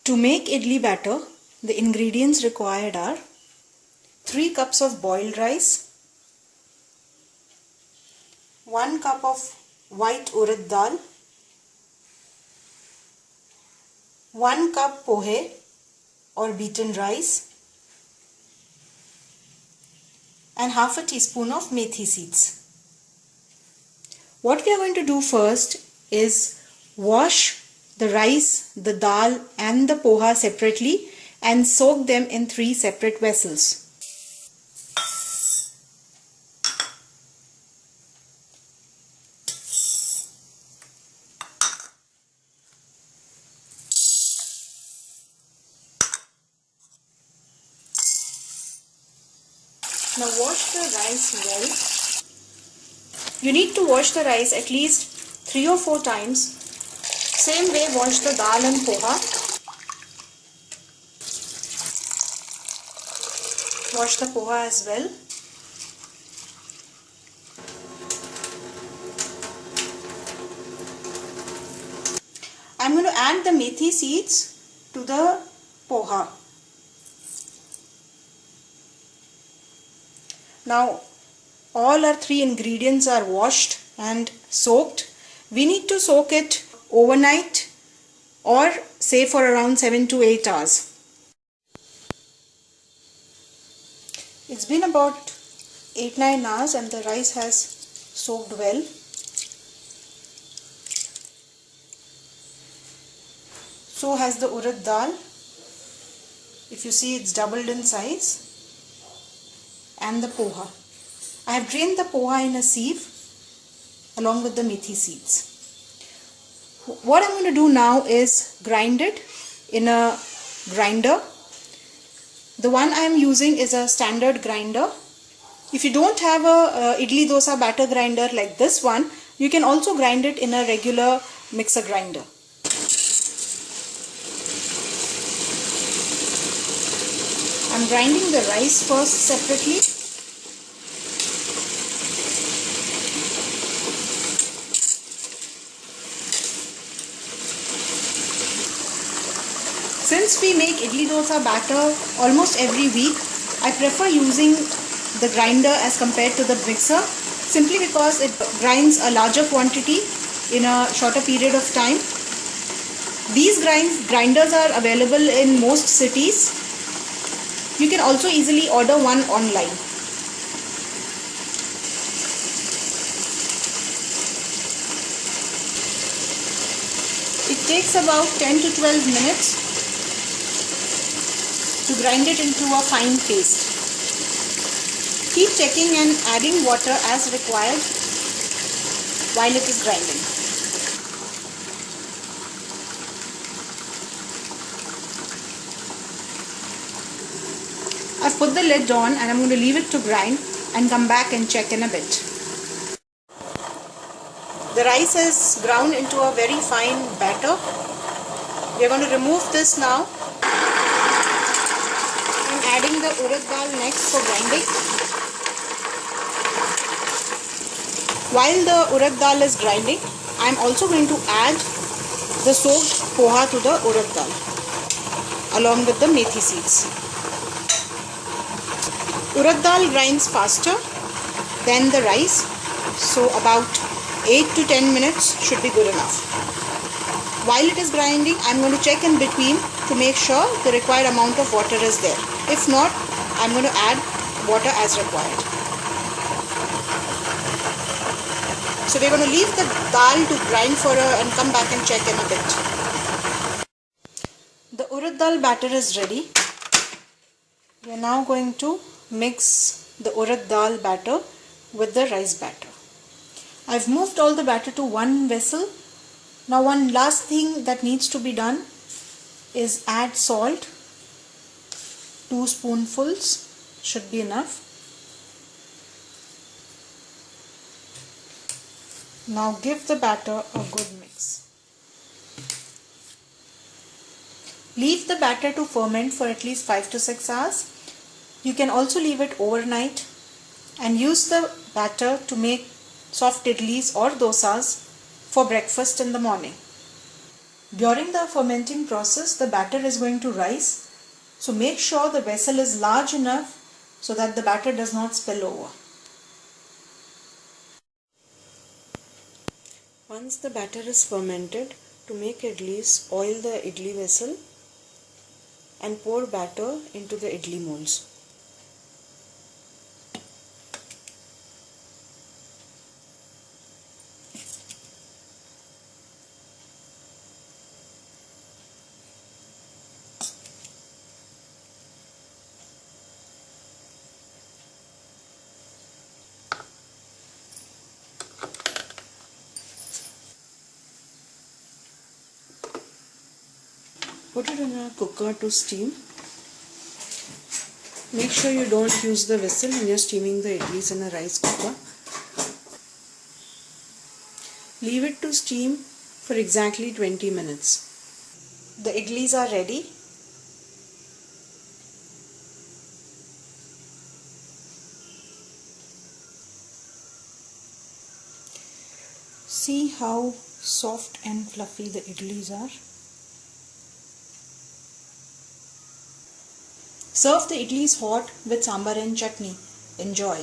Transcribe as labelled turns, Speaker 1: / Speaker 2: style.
Speaker 1: To make idli batter, the ingredients required are 3 cups of boiled rice, 1 cup of white urad dal, 1 cup pohe or beaten rice, and half a teaspoon of methi seeds. What we are going to do first is wash the rice, the dal and the poha separately and soak them in 3 separate vessels. Now wash the rice well. You need to wash the rice at least 3 or 4 times. Same way wash the dal and poha. Wash the poha as well. I'm going to add the methi seeds to the poha. Now all our 3 ingredients are washed and soaked. We need to soak it overnight or say for around 7 to 8 hours. It's been about 8-9 hours and the rice has soaked well. So has the urad dal. If you see, it's doubled in size. And the poha. I have drained the poha in a sieve along with the methi seeds. What I'm going to do now is grind it in a grinder. The one I am using is a standard grinder. If you don't have a idli dosa batter grinder like this one, you can also grind it in a regular mixer grinder. I'm grinding the rice first separately. Since we make idli dosa batter almost every week, I prefer using the grinder as compared to the mixer simply because it grinds a larger quantity in a shorter period of time. These grinders are available in most cities. You can also easily order one online. It takes about 10 to 12 minutes to grind it into a fine paste. Keep checking and adding water as required while it is grinding. I've put the lid on and I'm going to leave it to grind and come back and check in a bit. The rice is ground into a very fine batter. We are going to remove this now. I'm adding the urad dal next for grinding. While the urad dal is grinding, I'm also going to add the soaked poha to the urad dal along with the methi seeds. Urad dal grinds faster than the rice, so about 8 to 10 minutes should be good enough. While it is grinding, I'm going to check in between to make sure the required amount of water is there. If not, I'm going to add water as required. So we're going to leave the dal to grind and come back and check in a bit. The urad dal batter is ready. We are now going to mix the urad dal batter with the rice batter. I've moved all the batter to one vessel. Now one last thing that needs to be done is add salt. 2 spoonfuls should be enough. Now give the batter a good mix. Leave the batter to ferment for at least 5 to 6 hours. You can also leave it overnight and use the batter to make soft idlis or dosas for breakfast in the morning. During the fermenting process, the batter is going to rise. So make sure the vessel is large enough so that the batter does not spill over. Once the batter is fermented, to make idlis, oil the idli vessel and pour batter into the idli molds. Put it in a cooker to steam. Make sure you don't use the vessel when you're steaming the idlis in a rice cooker. Leave it to steam for exactly 20 minutes. The idlis are ready. See how soft and fluffy the idlis are. Serve the idlis hot with sambar and chutney. Enjoy.